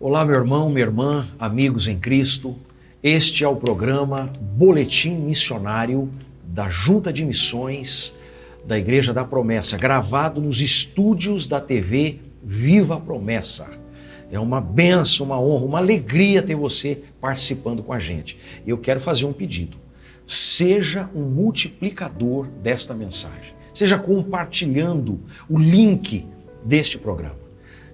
Olá, meu irmão, minha irmã, amigos em Cristo. Este é o programa Boletim Missionário da Junta de Missões da Igreja da Promessa, gravado nos estúdios da TV Viva a Promessa. É uma bênção, uma honra, uma alegria ter você participando com a gente. Eu quero fazer um pedido. Seja um multiplicador desta mensagem. Seja compartilhando o link deste programa.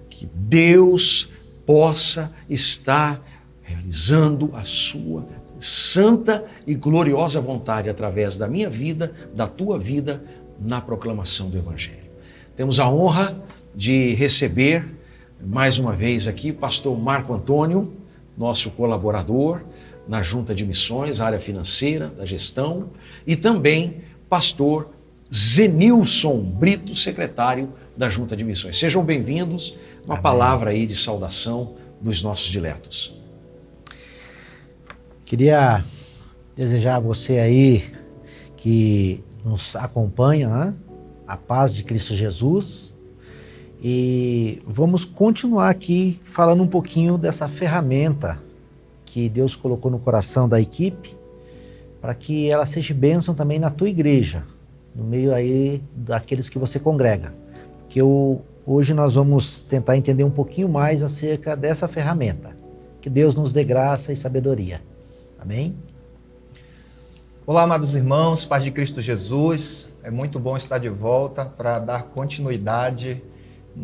Que Deus possa estar realizando a sua santa e gloriosa vontade através da minha vida, da tua vida, na proclamação do Evangelho. Temos a honra de receber mais uma vez aqui o pastor Marco Antônio, nosso colaborador na Junta de Missões, área financeira, da gestão, e também pastor Zenilson Brito, secretário da Junta de Missões. Sejam bem-vindos, uma Amém. Palavra aí de saudação dos nossos diletos. Queria desejar a você aí que nos acompanha, né? A paz de Cristo Jesus, e vamos continuar aqui falando um pouquinho dessa ferramenta que Deus colocou no coração da equipe para que ela seja bênção também na tua igreja, no meio aí daqueles que você congrega. Hoje nós vamos tentar entender um pouquinho mais acerca dessa ferramenta. Que Deus nos dê graça e sabedoria. Amém? Olá, amados irmãos, paz de Cristo Jesus. É muito bom estar de volta para dar continuidade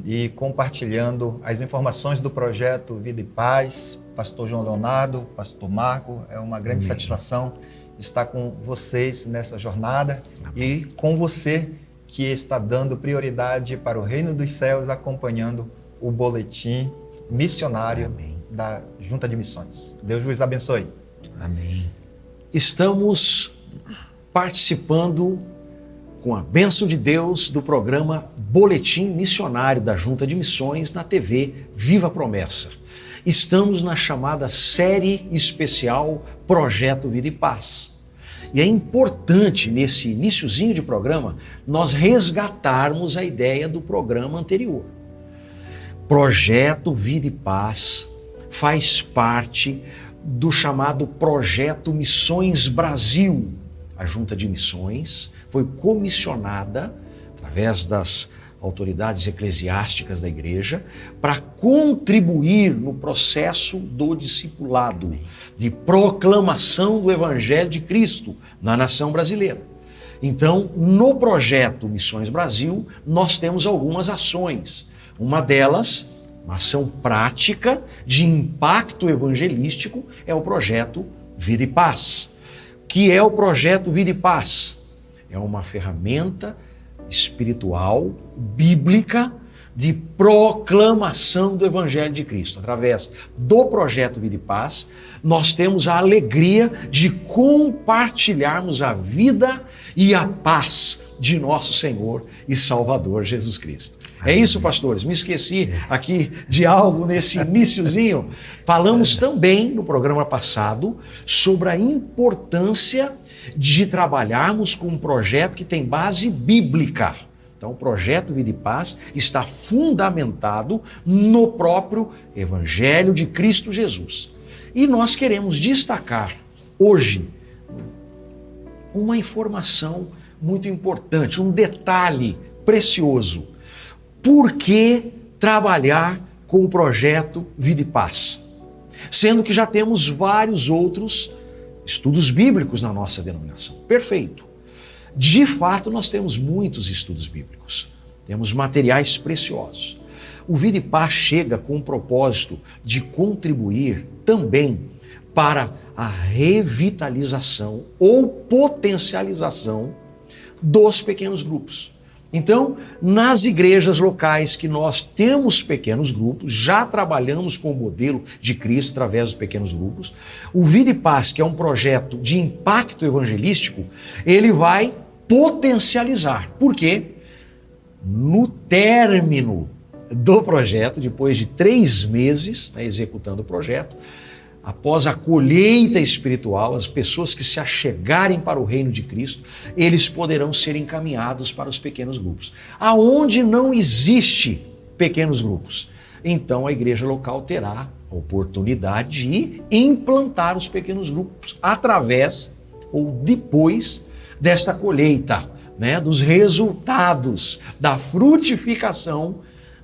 e compartilhando as informações do projeto Vida e Paz. Pastor João Leonardo, Pastor Marco, é uma grande satisfação estar com vocês nessa jornada. Amém. E com você que está dando prioridade para o Reino dos Céus, acompanhando o boletim missionário Amém. Da Junta de Missões. Deus vos abençoe. Amém. Estamos participando com a bênção de Deus do programa Boletim Missionário da Junta de Missões na TV Viva a Promessa. Estamos na chamada série especial Projeto Vida e Paz. E é importante, nesse iniciozinho de programa, nós resgatarmos a ideia do programa anterior. Projeto Vida e Paz faz parte do chamado Projeto Missões Brasil. A Junta de Missões foi comissionada, através das autoridades eclesiásticas da igreja, para contribuir no processo do discipulado, de proclamação do Evangelho de Cristo na nação brasileira. Então, no projeto Missões Brasil, nós temos algumas ações. Uma delas, uma ação prática de impacto evangelístico, é o projeto Vida e Paz. O que é o projeto Vida e Paz? É uma ferramenta espiritual, bíblica, de proclamação do Evangelho de Cristo. Através do projeto Vida e Paz, nós temos a alegria de compartilharmos a vida e a paz de nosso Senhor e Salvador Jesus Cristo. É isso, pastores. Me esqueci aqui de algo nesse iniciozinho. Falamos também no programa passado sobre a importância de trabalharmos com um projeto que tem base bíblica. Então, o projeto Vida e Paz está fundamentado no próprio Evangelho de Cristo Jesus. E nós queremos destacar hoje uma informação muito importante, um detalhe precioso. Por que trabalhar com o projeto Vida e Paz? Sendo que já temos vários outros estudos bíblicos na nossa denominação. Perfeito. De fato, nós temos muitos estudos bíblicos. Temos materiais preciosos. O Vida e Paz chega com o propósito de contribuir também para a revitalização ou potencialização dos pequenos grupos. Então, nas igrejas locais que nós temos pequenos grupos, já trabalhamos com o modelo de Cristo através dos pequenos grupos. O Vida e Paz, que é um projeto de impacto evangelístico, ele vai potencializar. Por quê? No término do projeto, depois de 3 meses executando o projeto, após a colheita espiritual, as pessoas que se achegarem para o reino de Cristo, eles poderão ser encaminhados para os pequenos grupos. Aonde não existe pequenos grupos, então a igreja local terá a oportunidade de implantar os pequenos grupos através ou depois desta colheita, né, dos resultados da frutificação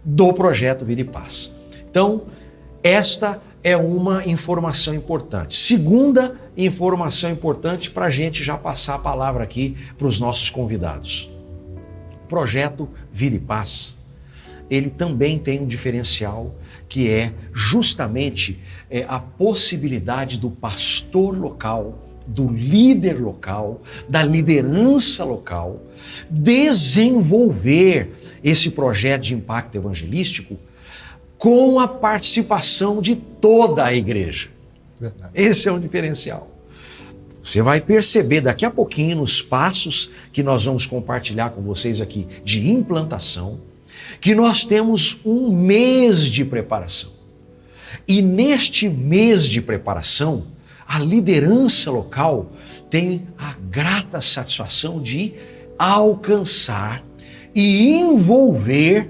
do projeto Vida e Paz. Então, esta é uma informação importante. Segunda informação importante para a gente já passar a palavra aqui para os nossos convidados. O projeto Vida e Paz, ele também tem um diferencial que é justamente a possibilidade do pastor local, do líder local, da liderança local, desenvolver esse projeto de impacto evangelístico com a participação de toda a igreja. Verdade. Esse é um diferencial. Você vai perceber daqui a pouquinho nos passos que nós vamos compartilhar com vocês aqui de implantação, que nós temos um mês de preparação. E neste mês de preparação, a liderança local tem a grata satisfação de alcançar e envolver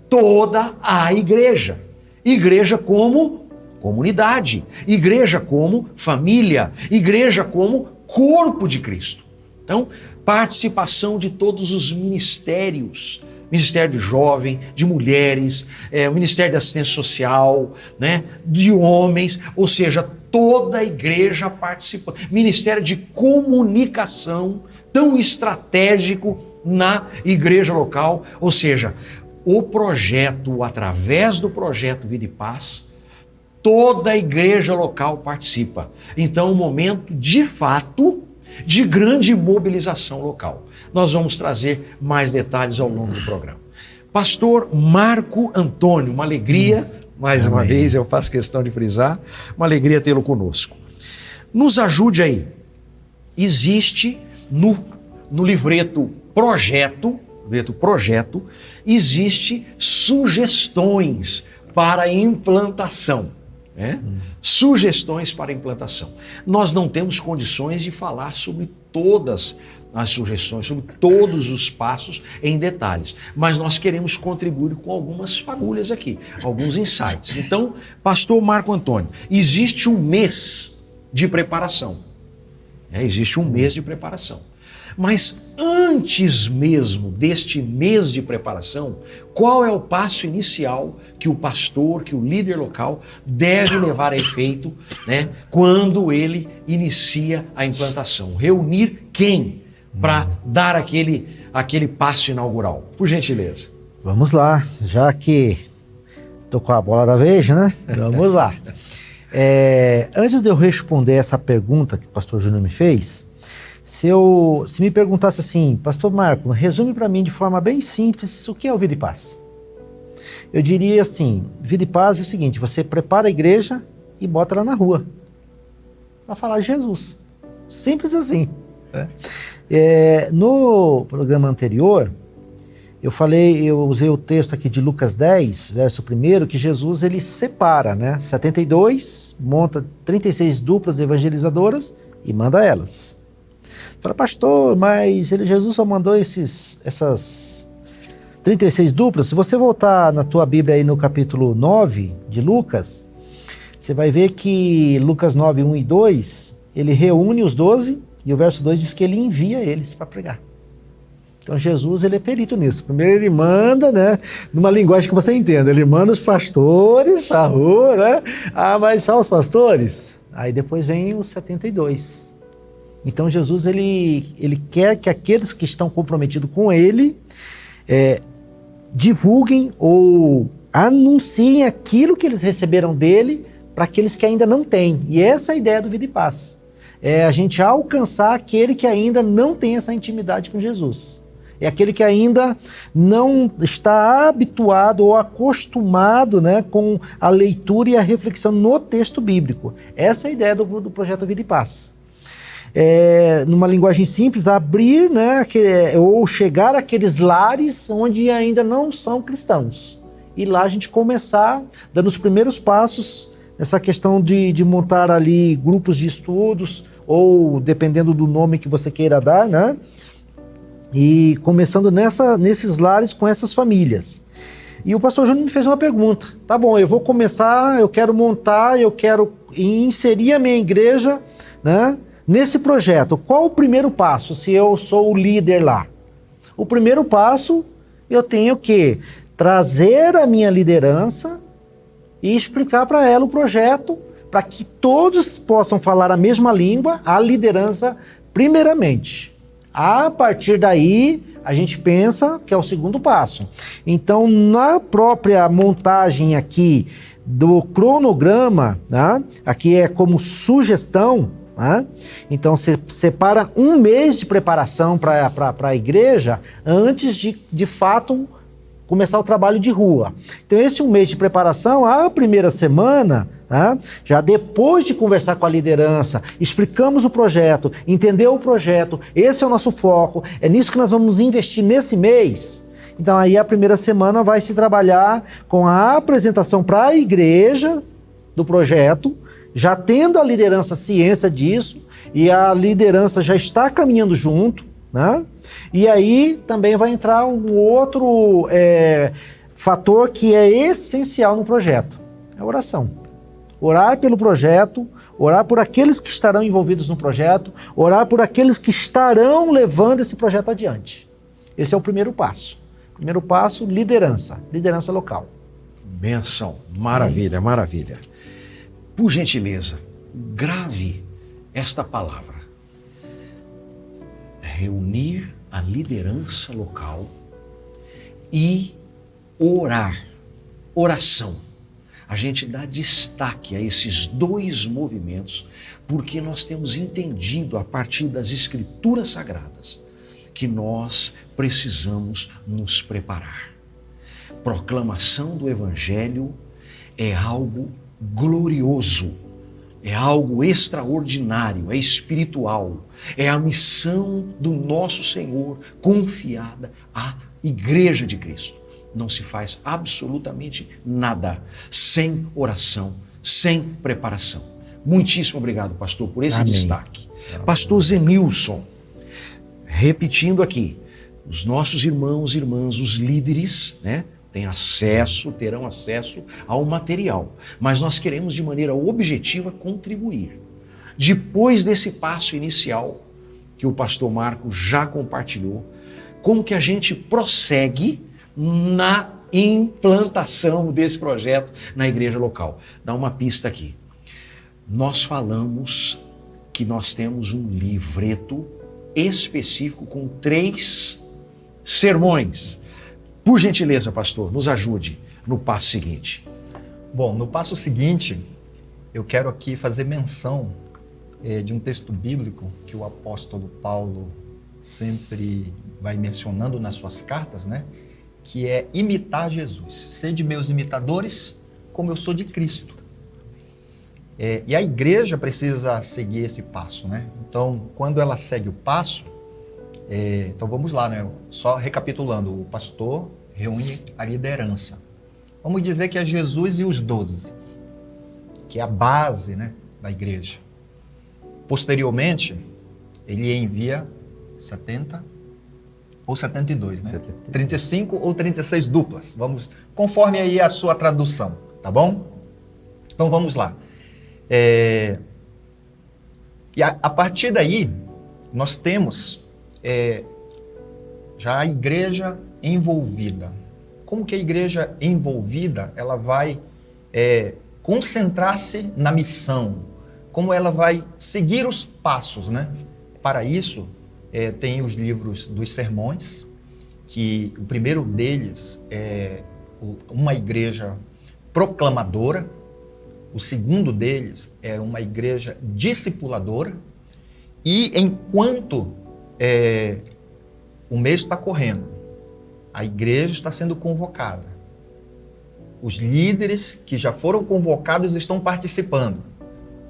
toda a igreja. Igreja como comunidade, igreja como família, igreja como corpo de Cristo. Então, participação de todos os ministérios, Ministério de Jovem, de Mulheres, o Ministério de Assistência Social, né, de homens, ou seja, toda a igreja participa. Ministério de Comunicação, tão estratégico na igreja local, ou seja, o projeto, através do projeto Vida e Paz, toda a igreja local participa. Então, um momento, de fato, de grande mobilização local. Nós vamos trazer mais detalhes ao longo do programa. Pastor Marco Antônio, uma alegria, mais uma vez, eu faço questão de frisar, uma alegria tê-lo conosco. Nos ajude aí. Existe no livreto projeto, existe sugestões para implantação. Sugestões para implantação. Nós não temos condições de falar sobre todas as sugestões, sobre todos os passos em detalhes, mas nós queremos contribuir com algumas fagulhas aqui, alguns insights. Então, pastor Marco Antônio, existe um mês de preparação. Existe um mês de preparação. Mas antes mesmo deste mês de preparação, qual é o passo inicial que o pastor, que o líder local deve levar a efeito, né, quando ele inicia a implantação? Reunir quem para dar aquele passo inaugural? Por gentileza. Vamos lá, já que tocou a bola da vez, né? Vamos lá. Antes de eu responder essa pergunta que o pastor Júnior me fez, se me perguntasse assim, pastor Marco, resume para mim de forma bem simples o que é o Vida e Paz. Eu diria assim, Vida e Paz é o seguinte, você prepara a igreja e bota ela na rua para falar de Jesus. Simples assim. No programa anterior, eu usei o texto aqui de Lucas 10, verso 1, que Jesus ele separa, né? 72, monta 36 duplas evangelizadoras e manda elas. Fala, pastor, mas Jesus só mandou essas 36 duplas. Se você voltar na tua Bíblia aí no capítulo 9 de Lucas, você vai ver que Lucas 9, 1 e 2, ele reúne os 12 e o verso 2 diz que ele envia eles para pregar. Então Jesus ele é perito nisso. Primeiro ele manda, né, numa linguagem que você entenda, ele manda os pastores para a rua, né? Mas só os pastores? Aí depois vem os 72. Então Jesus ele quer que aqueles que estão comprometidos com ele divulguem ou anunciem aquilo que eles receberam dele para aqueles que ainda não têm. E essa é a ideia do Vida e Paz. É a gente alcançar aquele que ainda não tem essa intimidade com Jesus. É aquele que ainda não está habituado ou acostumado, né, com a leitura e a reflexão no texto bíblico. Essa é a ideia do projeto Vida e Paz. Numa linguagem simples, abrir, né, ou chegar àqueles lares onde ainda não são cristãos. E lá a gente começar dando os primeiros passos nessa questão de montar ali grupos de estudos, ou dependendo do nome que você queira dar, né? E começando nesses lares com essas famílias. E o pastor Júnior me fez uma pergunta. Tá bom, eu vou começar, eu quero montar, eu quero inserir a minha igreja, né, nesse projeto. Qual o primeiro passo, se eu sou o líder lá? O primeiro passo, eu tenho que trazer a minha liderança e explicar para ela o projeto, para que todos possam falar a mesma língua, a liderança primeiramente. A partir daí, a gente pensa que é o segundo passo. Então, na própria montagem aqui do cronograma, né, aqui é como sugestão, né, então você separa 1 mês de preparação para a igreja antes de fato começar o trabalho de rua. Então esse 1 mês de preparação, a primeira semana, né, já depois de conversar com a liderança, explicamos o projeto, entendeu o projeto, esse é o nosso foco, é nisso que nós vamos investir nesse mês. Então aí a primeira semana vai se trabalhar com a apresentação para a igreja do projeto, já tendo a liderança ciência disso, e a liderança já está caminhando junto, né? E aí também vai entrar um outro fator que é essencial no projeto, é a oração. Orar pelo projeto, orar por aqueles que estarão envolvidos no projeto, orar por aqueles que estarão levando esse projeto adiante. Esse é o primeiro passo. Primeiro passo, liderança local. Benção, maravilha, maravilha. Por gentileza, grave esta palavra. Reunir a liderança local e orar. Oração. A gente dá destaque a esses 2 movimentos porque nós temos entendido a partir das Escrituras Sagradas que nós precisamos nos preparar. Proclamação do Evangelho é algo glorioso. É algo extraordinário, é espiritual, é a missão do nosso Senhor confiada à Igreja de Cristo. Não se faz absolutamente nada sem oração, sem preparação. Muitíssimo obrigado, pastor, por esse Amém. destaque. Pastor Zenilson, repetindo aqui, os nossos irmãos e irmãs, os líderes, né? Terão acesso ao material. Mas nós queremos, de maneira objetiva, contribuir. Depois desse passo inicial, que o pastor Marco já compartilhou, como que a gente prossegue na implantação desse projeto na igreja local. Dá uma pista aqui. Nós falamos que nós temos um livreto específico com 3 sermões. Por gentileza, pastor, nos ajude no passo seguinte. Bom, no passo seguinte, eu quero aqui fazer menção de um texto bíblico que o apóstolo Paulo sempre vai mencionando nas suas cartas, né? Que é imitar Jesus. Sede meus imitadores, como eu sou de Cristo. E a igreja precisa seguir esse passo, né? Então, quando ela segue o passo, então vamos lá, né? Só recapitulando, o pastor reúne a liderança. Vamos dizer que é Jesus e os 12, que é a base, né, da igreja. Posteriormente, ele envia 70 ou 72, né? 35 ou 36 duplas. Vamos, conforme aí a sua tradução, tá bom? Então vamos lá. E a partir daí, nós temos já a igreja envolvida. Como que a igreja envolvida, ela vai concentrar-se na missão? Como ela vai seguir os passos, né? Para isso, tem os livros dos sermões, que o primeiro deles é uma igreja proclamadora, o segundo deles é uma igreja discipuladora, e enquanto o mês está correndo, a igreja está sendo convocada. Os líderes que já foram convocados estão participando.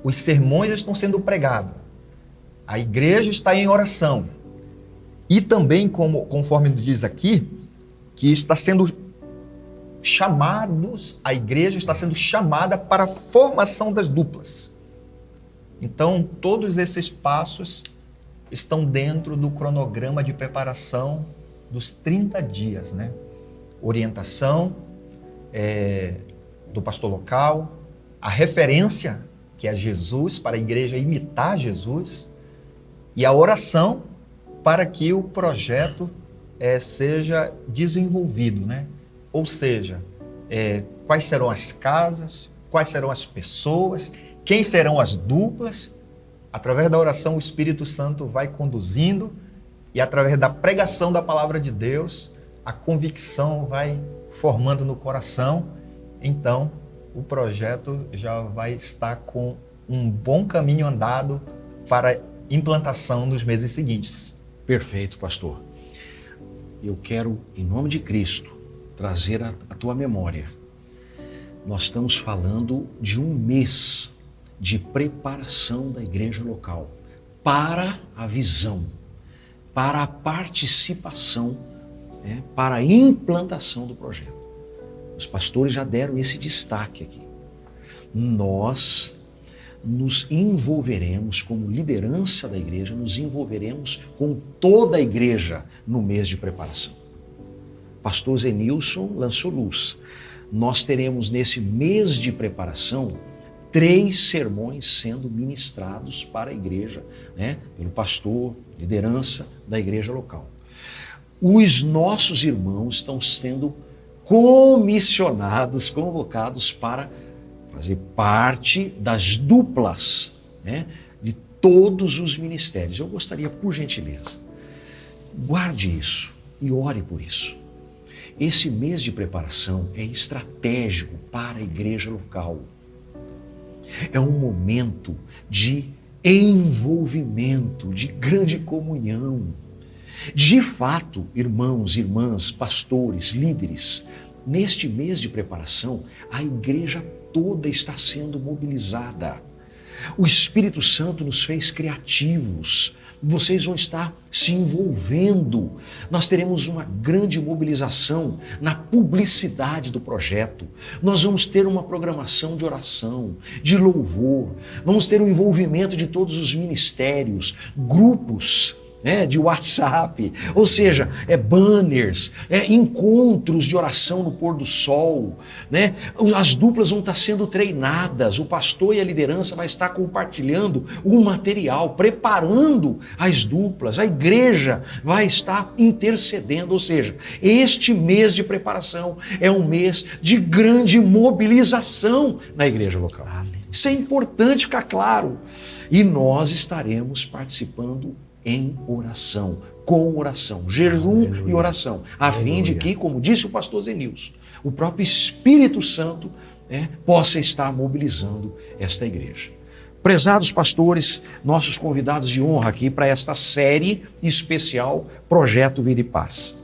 Os sermões estão sendo pregados. A igreja está em oração. E também, conforme diz aqui, que está sendo a igreja está sendo chamada para a formação das duplas. Então, todos esses passos estão dentro do cronograma de preparação dos 30 dias, né? Orientação, do pastor local, a referência, que é Jesus, para a igreja imitar Jesus, e a oração para que o projeto seja desenvolvido, né? Ou seja, quais serão as casas, quais serão as pessoas, quem serão as duplas. Através da oração, o Espírito Santo vai conduzindo, e através da pregação da palavra de Deus, a convicção vai formando no coração. Então, o projeto já vai estar com um bom caminho andado para implantação nos meses seguintes. Perfeito, pastor. Eu quero, em nome de Cristo, trazer a tua memória. Nós estamos falando de um mês de preparação da igreja local para a visão, para a participação, para a implantação do projeto. Os pastores já deram esse destaque aqui. Nós nos envolveremos como liderança da igreja, nos envolveremos com toda a igreja no mês de preparação. Pastor Zenilson lançou luz. Nós teremos nesse mês de preparação 3 sermões sendo ministrados para a igreja, pelo pastor, liderança da igreja local. Os nossos irmãos estão sendo comissionados, convocados para fazer parte das duplas, de todos os ministérios. Eu gostaria, por gentileza, guarde isso e ore por isso. Esse mês de preparação é estratégico para a igreja local. É um momento de envolvimento, de grande comunhão. De fato, irmãos, irmãs, pastores, líderes, neste mês de preparação, a igreja toda está sendo mobilizada. O Espírito Santo nos fez criativos. Vocês vão estar se envolvendo. Nós teremos uma grande mobilização na publicidade do projeto. Nós vamos ter uma programação de oração, de louvor. Vamos ter o envolvimento de todos os ministérios, grupos, de WhatsApp, ou seja, banners, encontros de oração no pôr do sol, As duplas vão estar sendo treinadas, o pastor e a liderança vai estar compartilhando o material, preparando as duplas, a igreja vai estar intercedendo, ou seja, este mês de preparação é um mês de grande mobilização na igreja local. Isso é importante ficar claro. E nós estaremos participando em oração, com oração, jejum e oração, a fim de que, como disse o pastor Zenilson, o próprio Espírito Santo possa estar mobilizando esta igreja. Prezados pastores, nossos convidados de honra aqui para esta série especial Projeto Vida e Paz.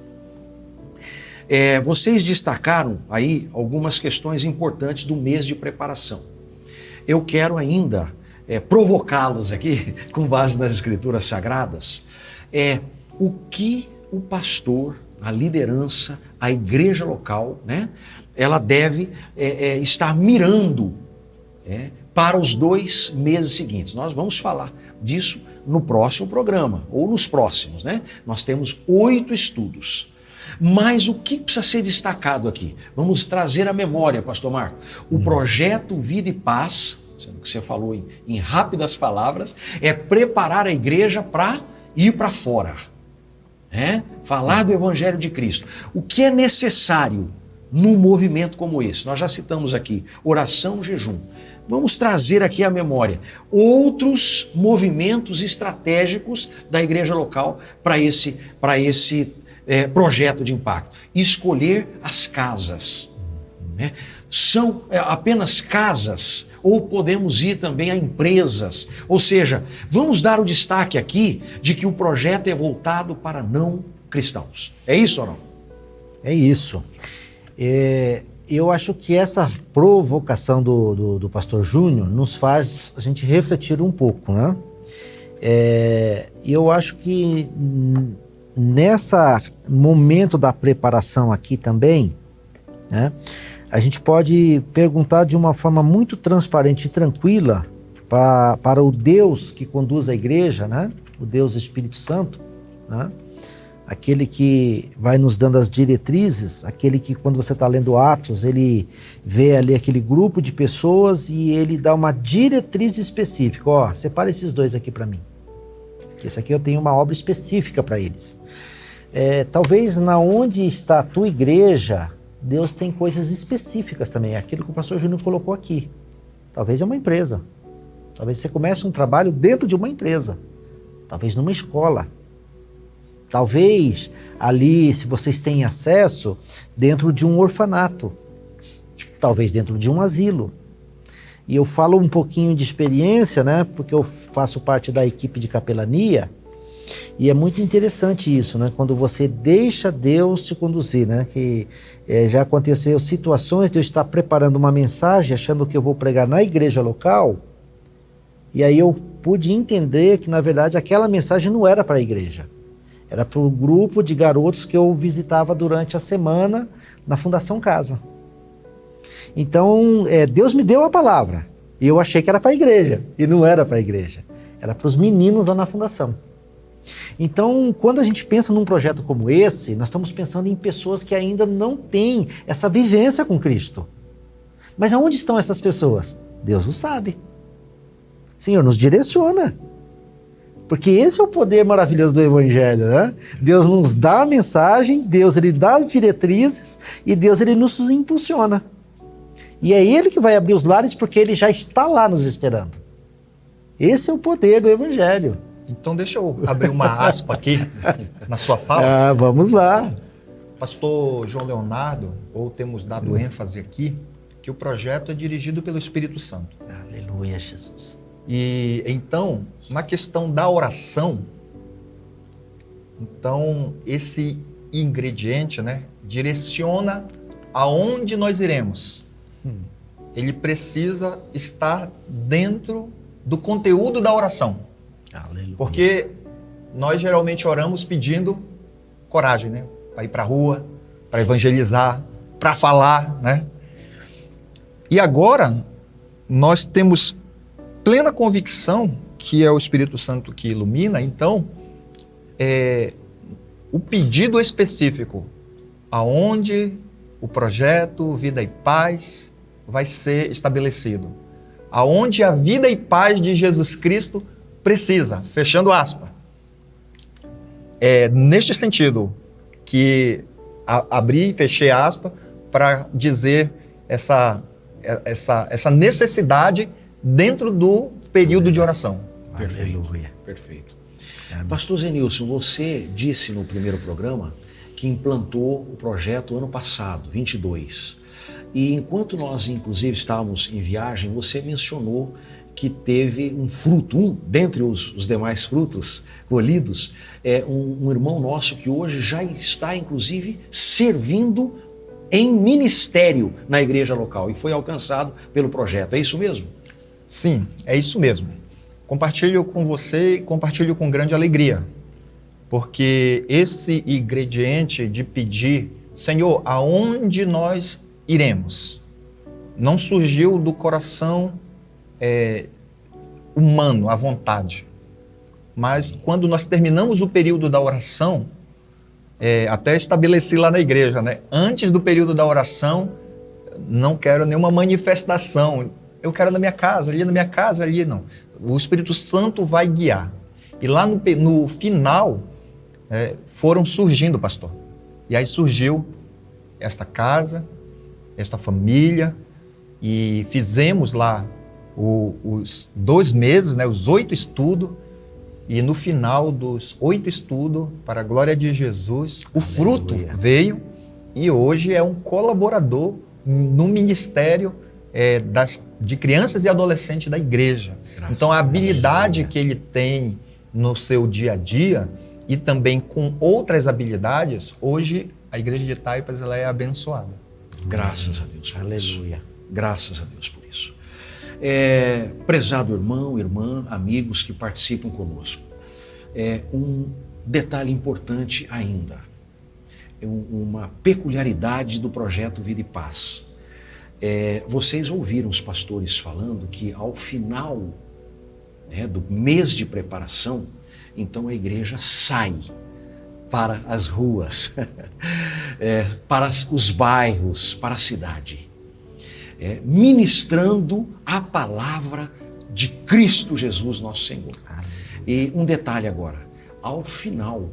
Vocês destacaram aí algumas questões importantes do mês de preparação. Eu quero ainda provocá-los aqui, com base nas Escrituras Sagradas, o que o pastor, a liderança, a igreja local, ela deve estar mirando para os 2 meses seguintes. Nós vamos falar disso no próximo programa, ou nos próximos, Nós temos 8 estudos. Mas o que precisa ser destacado aqui? Vamos trazer à memória, pastor Marco, o projeto Vida e Paz, sendo que você falou em rápidas palavras, é preparar a igreja para ir para fora, falar do Evangelho de Cristo. O que é necessário num movimento como esse? Nós já citamos aqui oração, jejum. Vamos trazer aqui à memória outros movimentos estratégicos da igreja local para esse projeto de impacto. Escolher as casas. São apenas casas ou podemos ir também a empresas? Ou seja, vamos dar o destaque aqui de que o projeto é voltado para não cristãos. É isso ou não? É isso. Eu acho que essa provocação do pastor Júnior nos faz a gente refletir um pouco, eu acho que nessa momento da preparação aqui também, a gente pode perguntar de uma forma muito transparente e tranquila para o Deus que conduz a igreja, o Deus Espírito Santo, aquele que vai nos dando as diretrizes, aquele que quando você está lendo Atos, ele vê ali aquele grupo de pessoas e ele dá uma diretriz específica. Ó, separa esses dois aqui para mim, que esse aqui eu tenho uma obra específica para eles. Talvez na onde está a tua igreja, Deus tem coisas específicas também, aquilo que o pastor Júnior colocou aqui. Talvez é uma empresa, talvez você comece um trabalho dentro de uma empresa, talvez numa escola, talvez ali, se vocês têm acesso, dentro de um orfanato, talvez dentro de um asilo. E eu falo um pouquinho de experiência, né, porque eu faço parte da equipe de capelania, e é muito interessante isso, né, quando você deixa Deus te conduzir, né, que já aconteceu situações de eu estar preparando uma mensagem, achando que eu vou pregar na igreja local, e aí eu pude entender que, na verdade, aquela mensagem não era para a igreja. Era para o grupo de garotos que eu visitava durante a semana na Fundação Casa. Então, Deus me deu a palavra. E eu achei que era para a igreja. E não era para a igreja. Era para os meninos lá na Fundação. Então, quando a gente pensa num projeto como esse, nós estamos pensando em pessoas que ainda não têm essa vivência com Cristo. Mas aonde estão essas pessoas? Deus o sabe. Senhor, nos direciona. Porque esse é o poder maravilhoso do Evangelho, né? Deus nos dá a mensagem, Deus ele dá as diretrizes e Deus ele nos impulsiona. E é Ele que vai abrir os lares porque Ele já está lá nos esperando. Esse é o poder do Evangelho. Então deixa eu abrir uma aspa aqui na sua fala. Vamos lá. Pastor João Leonardo, ou temos dado ênfase aqui, que o projeto é dirigido pelo Espírito Santo. Aleluia, Jesus. E então, na questão da oração, então esse ingrediente, né, direciona aonde nós iremos. Ele precisa estar dentro do conteúdo da oração. Aleluia. Porque nós geralmente oramos pedindo coragem, né? Para ir para a rua, para evangelizar, para falar, né? E agora nós temos plena convicção que é o Espírito Santo que ilumina, então o pedido específico aonde o projeto Vida e Paz vai ser estabelecido, aonde a vida e paz de Jesus Cristo precisa, fechando aspas. É neste sentido que abri e fechei aspas para dizer essa necessidade dentro do período de oração. Perfeito, perfeito. Pastor Zenilson, você disse no primeiro programa que implantou o projeto ano passado, 22. E enquanto nós, inclusive, estávamos em viagem, você mencionou que teve um fruto, dentre os demais frutos colhidos, um irmão nosso que hoje já está, inclusive, servindo em ministério na igreja local e foi alcançado pelo projeto. É isso mesmo? Sim, é isso mesmo. Compartilho com você e compartilho com grande alegria, porque esse ingrediente de pedir, Senhor, aonde nós iremos, não surgiu do coração humano, à vontade. Mas quando nós terminamos o período da oração, até estabeleci lá na igreja, né? Antes do período da oração, não quero nenhuma manifestação. Eu quero na minha casa, ali não. O Espírito Santo vai guiar. E lá no final, foram surgindo, pastor. E aí surgiu esta casa, esta família, e fizemos lá os 2 meses, né, os 8 estudos, e no final dos 8 estudos, para a glória de Jesus, o fruto veio, e hoje é um colaborador no ministério de crianças e adolescentes da igreja. Então a habilidade que ele tem no seu dia a dia, e também com outras habilidades, hoje a igreja de Taipas ela é abençoada. Graças a Deus por isso. Aleluia. Graças a Deus por isso. Prezado irmão, irmã, amigos que participam conosco. Um detalhe importante ainda, uma peculiaridade do projeto Vida e Paz. Vocês ouviram os pastores falando que ao final do mês de preparação, então a igreja sai para as ruas, para os bairros, para a cidade, ministrando a palavra de Cristo Jesus, nosso Senhor. E um detalhe agora, ao final,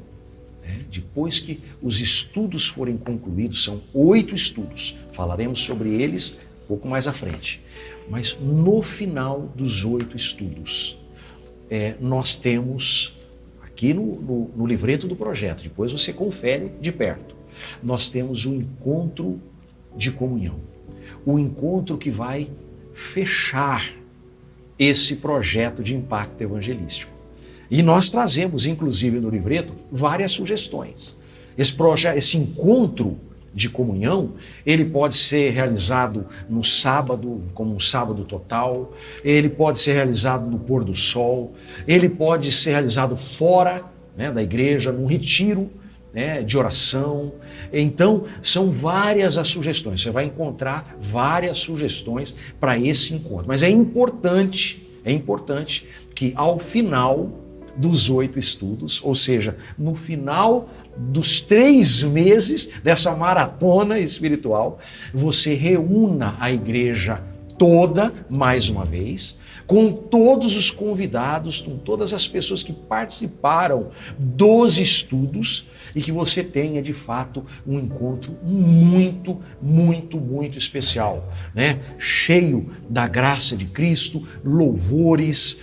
depois que os estudos forem concluídos, são 8 estudos, falaremos sobre eles um pouco mais à frente, mas no final dos 8 estudos, nós temos, aqui no livreto do projeto, depois você confere de perto, nós temos o encontro de comunhão, o encontro que vai fechar esse projeto de impacto evangelístico. E nós trazemos, inclusive no livreto, várias sugestões. Esse encontro de comunhão, ele pode ser realizado no sábado, como um sábado total, ele pode ser realizado no pôr do sol, ele pode ser realizado fora, da igreja, num retiro, de oração. Então, são várias as sugestões, você vai encontrar várias sugestões para esse encontro. Mas é importante que ao final dos 8 estudos, ou seja, no final dos 3 meses dessa maratona espiritual, você reúna a igreja toda, mais uma vez, com todos os convidados, com todas as pessoas que participaram dos estudos e que você tenha, de fato, um encontro muito, muito, muito especial, cheio da graça de Cristo, louvores,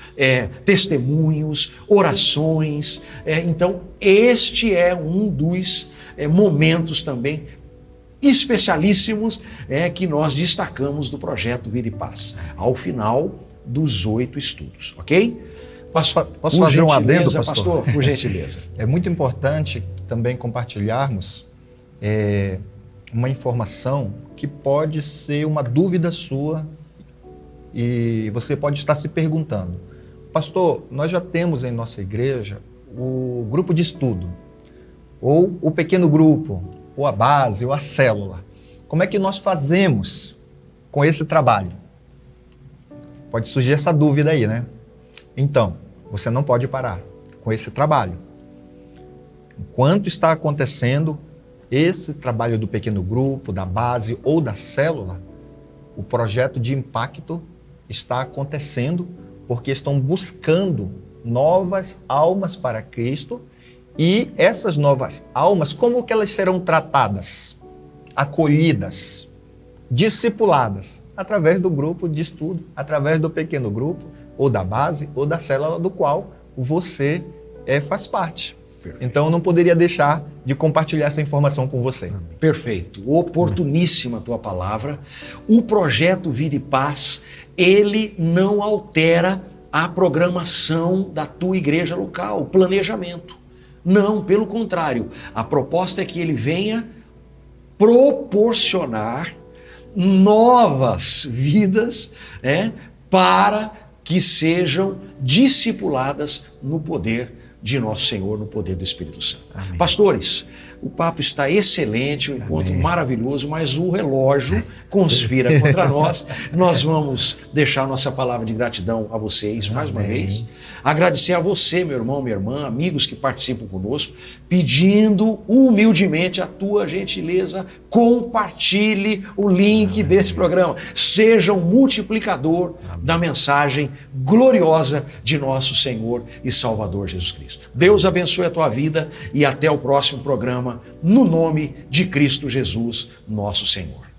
testemunhos, orações. Então, este é um dos momentos também especialíssimos que nós destacamos do projeto Vida e Paz, ao final dos 8 estudos, ok? Posso fazer um adendo, pastor? Por gentileza. É muito importante também compartilharmos uma informação que pode ser uma dúvida sua e você pode estar se perguntando: pastor, nós já temos em nossa igreja o grupo de estudo, ou o pequeno grupo, ou a base, ou a célula. Como é que nós fazemos com esse trabalho? Pode surgir essa dúvida aí, né? Então, você não pode parar com esse trabalho. Enquanto está acontecendo esse trabalho do pequeno grupo, da base ou da célula, o projeto de impacto está acontecendo porque estão buscando novas almas para Cristo. E essas novas almas, como que elas serão tratadas, acolhidas, discipuladas? Através do grupo de estudo, através do pequeno grupo, ou da base, ou da célula do qual você faz parte. Perfeito. Então, eu não poderia deixar de compartilhar essa informação com você. Perfeito. Oportuníssima a tua palavra. O projeto Vida e Paz, ele não altera a programação da tua igreja local, o planejamento. Não, pelo contrário. A proposta é que ele venha proporcionar novas vidas, para que sejam discipuladas no poder de nosso Senhor, no poder do Espírito Santo. Amém. Pastores, o papo está excelente, o encontro maravilhoso, mas o relógio conspira contra nós. Nós vamos deixar nossa palavra de gratidão a vocês mais uma vez. Agradecer a você, meu irmão, minha irmã, amigos que participam conosco, pedindo humildemente a tua gentileza, compartilhe o link desse programa. Seja um multiplicador da mensagem gloriosa de nosso Senhor e Salvador Jesus Cristo. Deus abençoe a tua vida e até o próximo programa, no nome de Cristo Jesus, nosso Senhor.